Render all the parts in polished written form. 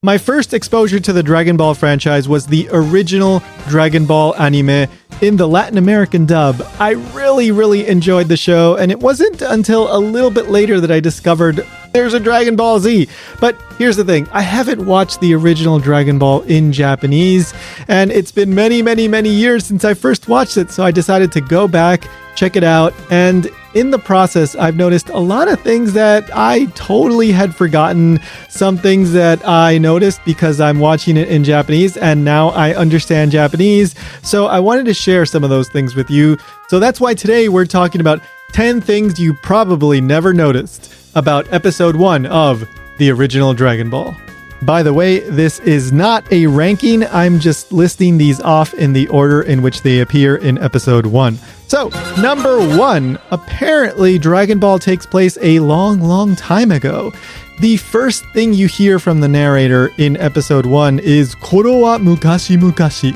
My first exposure to the Dragon Ball franchise was the original Dragon Ball anime in the Latin American dub. I really enjoyed the show, and it wasn't until a little bit later that I discovered there's a Dragon Ball Z. But here's the thing, I haven't watched the original Dragon Ball in Japanese, and it's been many years since I first watched it, so I decided to go back, check it out, and in the process, I've noticed a lot of things that I totally had forgotten, some things that I noticed because I'm watching it in Japanese and now I understand Japanese. So I wanted to share some of those things with you. So that's why today we're talking about 10 things you probably never noticed about episode 1 of the original Dragon Ball. By the way, this is not a ranking. I'm just listing these off in the order in which they appear in episode 1. So, number 1, apparently Dragon Ball takes place a long time ago. The first thing you hear from the narrator in episode 1 is Koro wa mukashi mukashi.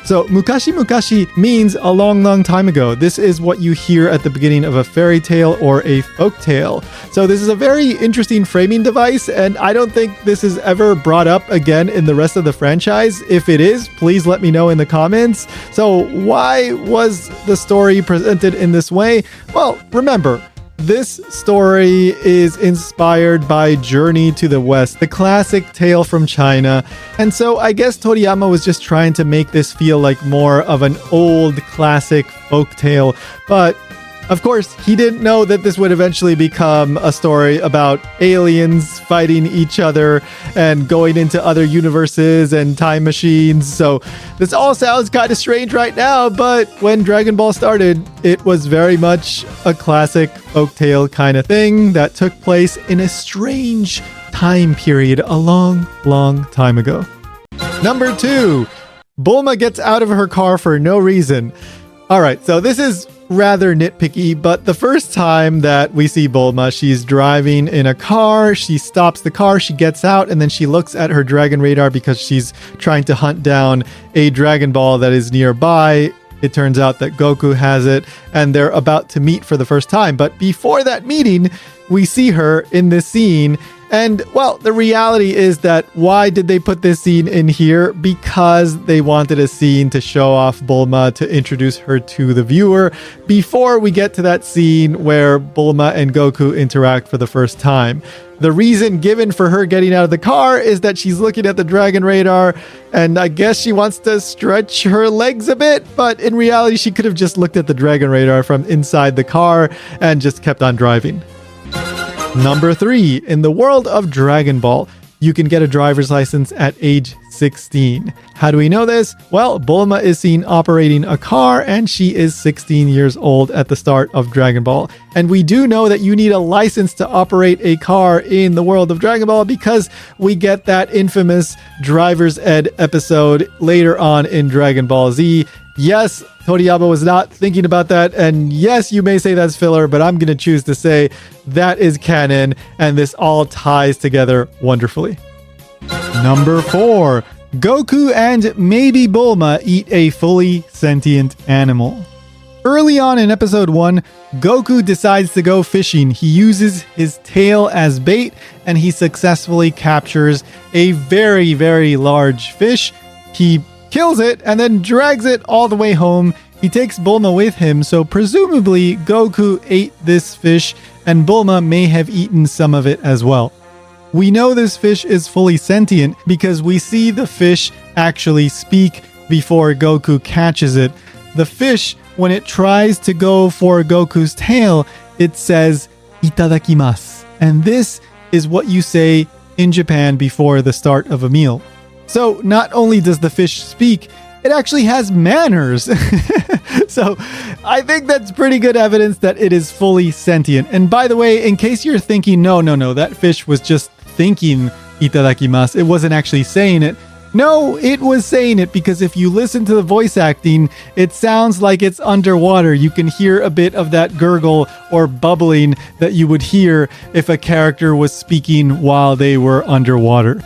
So, mukashi mukashi means a long time ago. This is what you hear at the beginning of a fairy tale or a folk tale. So this is a very interesting framing device, and I don't think this is ever brought up again in the rest of the franchise. If it is, please let me know in the comments. So why was the story presented in this way? Well, remember, this story is inspired by Journey to the West, the classic tale from China. And so I guess Toriyama was just trying to make this feel like more of an old classic folk tale. But of course, he didn't know that this would eventually become a story about aliens fighting each other and going into other universes and time machines. So this all sounds kind of strange right now, but when Dragon Ball started, it was very much a classic folktale kind of thing that took place in a strange time period a long time ago. Number 2, Bulma gets out of her car for no reason. All right, so this is rather nitpicky, but the first time that we see Bulma, she's driving in a car, she stops the car, she gets out, and then she looks at her dragon radar because she's trying to hunt down a Dragon Ball that is nearby. It turns out that Goku has it, and they're about to meet for the first time. But before that meeting, we see her in this scene. And, well, the reality is that why did they put this scene in here? Because they wanted a scene to show off Bulma, to introduce her to the viewer before we get to that scene where Bulma and Goku interact for the first time. The reason given for her getting out of the car is that she's looking at the Dragon Radar, and I guess she wants to stretch her legs a bit, but in reality, she could have just looked at the Dragon Radar from inside the car and just kept on driving. Number 3, in the world of Dragon Ball, you can get a driver's license at age 16. How do we know this? Well, Bulma is seen operating a car, and she is 16 years old at the start of Dragon Ball. And we do know that you need a license to operate a car in the world of Dragon Ball because we get that infamous driver's ed episode later on in Dragon Ball Z. Yes, Toriyama was not thinking about that, and yes, you may say that's filler, but I'm going to choose to say that is canon, and this all ties together wonderfully. Number 4, Goku and maybe Bulma eat a fully sentient animal. Early on in episode 1, Goku decides to go fishing. He uses his tail as bait, and he successfully captures a very large fish. He kills it and then drags it all the way home. He takes Bulma with him, so presumably Goku ate this fish and Bulma may have eaten some of it as well. We know this fish is fully sentient because we see the fish actually speak before Goku catches it. The fish, when it tries to go for Goku's tail, it says "itadakimasu," and this is what you say in Japan before the start of a meal. So not only does the fish speak, it actually has manners. So I think that's pretty good evidence that it is fully sentient. And by the way, in case you're thinking, no, that fish was just thinking itadakimasu, it wasn't actually saying it. No, it was saying it because if you listen to the voice acting, it sounds like it's underwater. You can hear a bit of that gurgle or bubbling that you would hear if a character was speaking while they were underwater.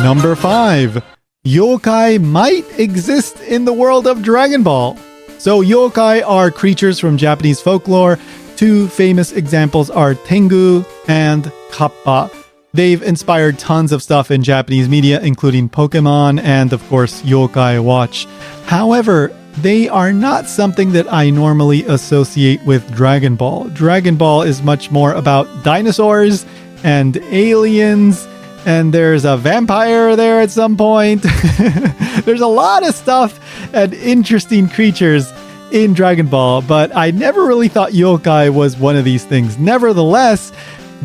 Number 5. Yokai might exist in the world of Dragon Ball. So yokai are creatures from Japanese folklore. two famous examples are Tengu and Kappa. They've inspired tons of stuff in Japanese media, including Pokemon and, of course, Yokai Watch. However, they are not something that I normally associate with Dragon Ball. Dragon Ball is much more about dinosaurs and aliens, and there's a vampire there at some point. There's a lot of stuff and interesting creatures in Dragon Ball, but I never really thought yokai was one of these things. Nevertheless,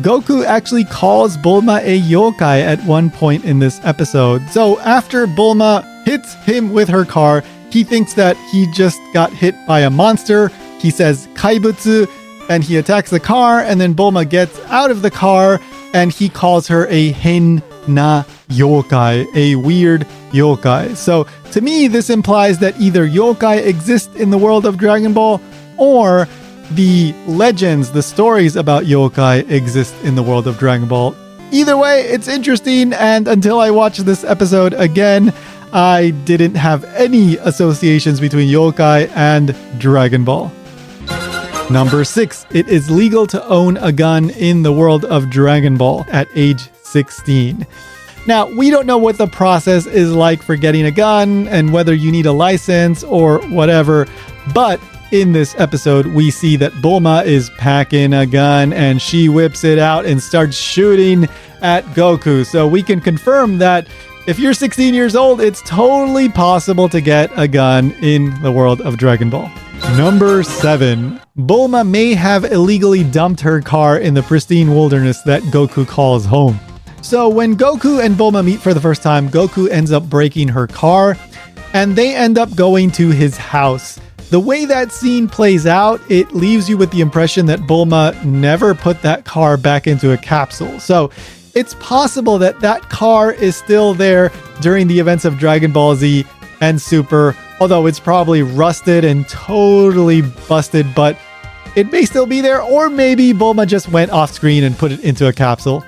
Goku actually calls Bulma a yokai at one point in this episode. So after Bulma hits him with her car, he thinks that he just got hit by a monster. He says kaibutsu, and he attacks the car, and then Bulma gets out of the car, and he calls her a hen na yokai, a weird yokai. So to me, this implies that either yokai exist in the world of Dragon Ball, or the legends, the stories about yokai exist in the world of Dragon Ball. Either way, it's interesting, and until I watch this episode again, I didn't have any associations between yokai and Dragon Ball. Number 6, it is legal to own a gun in the world of Dragon Ball at age 16. Now, we don't know what the process is like for getting a gun and whether you need a license or whatever, but in this episode, we see that Bulma is packing a gun and she whips it out and starts shooting at Goku. So we can confirm that if you're 16 years old, it's totally possible to get a gun in the world of Dragon Ball. Number 7. Bulma may have illegally dumped her car in the pristine wilderness that Goku calls home. So when Goku and Bulma meet for the first time, Goku ends up breaking her car, and they end up going to his house. The way that scene plays out, it leaves you with the impression that Bulma never put that car back into a capsule. So it's possible that that car is still there during the events of Dragon Ball Z and Super, although it's probably rusted and totally busted, but it may still be there, or maybe Bulma just went off screen and put it into a capsule.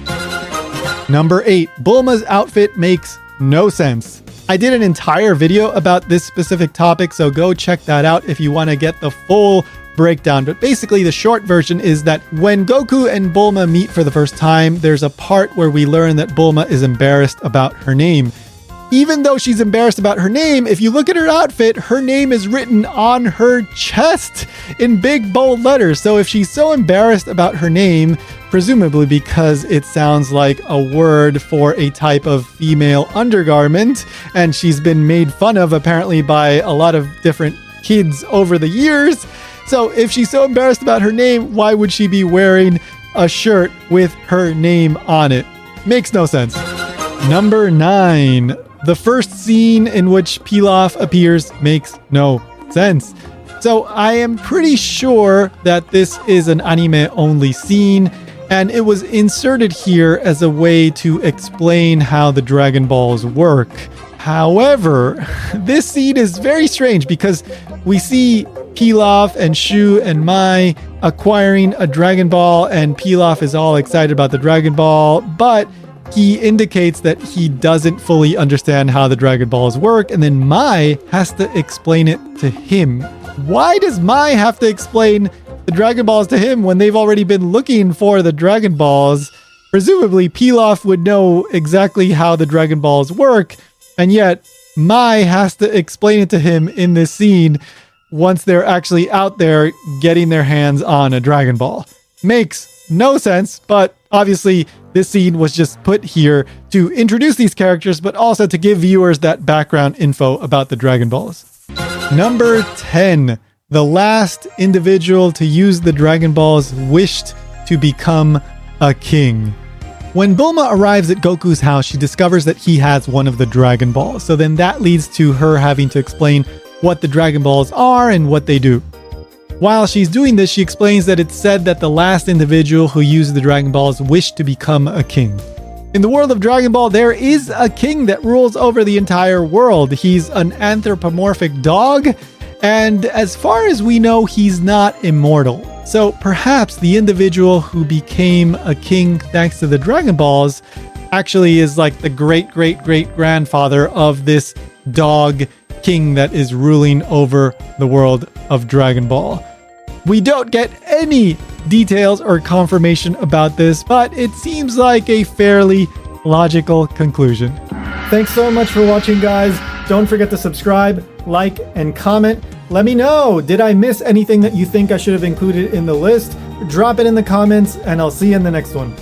Number 8, Bulma's outfit makes no sense. I did an entire video about this specific topic, so go check that out if you want to get the full breakdown. But basically, the short version is that when Goku and Bulma meet for the first time, there's a part where we learn that Bulma is embarrassed about her name. Even though she's embarrassed about her name, if you look at her outfit, her name is written on her chest in big bold letters. So if she's so embarrassed about her name, presumably because it sounds like a word for a type of female undergarment, and she's been made fun of apparently by a lot of different kids over the years. So if she's so embarrassed about her name, why would she be wearing a shirt with her name on it? Makes no sense. Number 9. The first scene in which Pilaf appears makes no sense. So I am pretty sure that this is an anime-only scene, and it was inserted here as a way to explain how the Dragon Balls work. However, this scene is very strange because we see Pilaf and Shu and Mai acquiring a Dragon Ball, and Pilaf is all excited about the Dragon Ball, but he indicates that he doesn't fully understand how the Dragon Balls work, and then Mai has to explain it to him. Why does Mai have to explain the Dragon Balls to him when they've already been looking for the Dragon Balls? Presumably, Pilaf would know exactly how the Dragon Balls work, and yet Mai has to explain it to him in this scene once they're actually out there getting their hands on a Dragon Ball. Makes no sense, but obviously this scene was just put here to introduce these characters, but also to give viewers that background info about the Dragon Balls. Number 10. The last individual to use the Dragon Balls wished to become a king. When Bulma arrives at Goku's house, she discovers that he has one of the Dragon Balls. So then that leads to her having to explain what the Dragon Balls are and what they do. While she's doing this, she explains that it's said that the last individual who used the Dragon Balls wished to become a king. In the world of Dragon Ball, there is a king that rules over the entire world. He's an anthropomorphic dog, and as far as we know, he's not immortal. So perhaps the individual who became a king thanks to the Dragon Balls actually is like the great-great-great-grandfather of this dog king that is ruling over the world of Dragon Ball. We don't get any details or confirmation about this, but it seems like a fairly logical conclusion. Thanks so much for watching, guys. Don't forget to subscribe, like, and comment. Let me know, did I miss anything that you think I should have included in the list? Drop it in the comments, and I'll see you in the next one.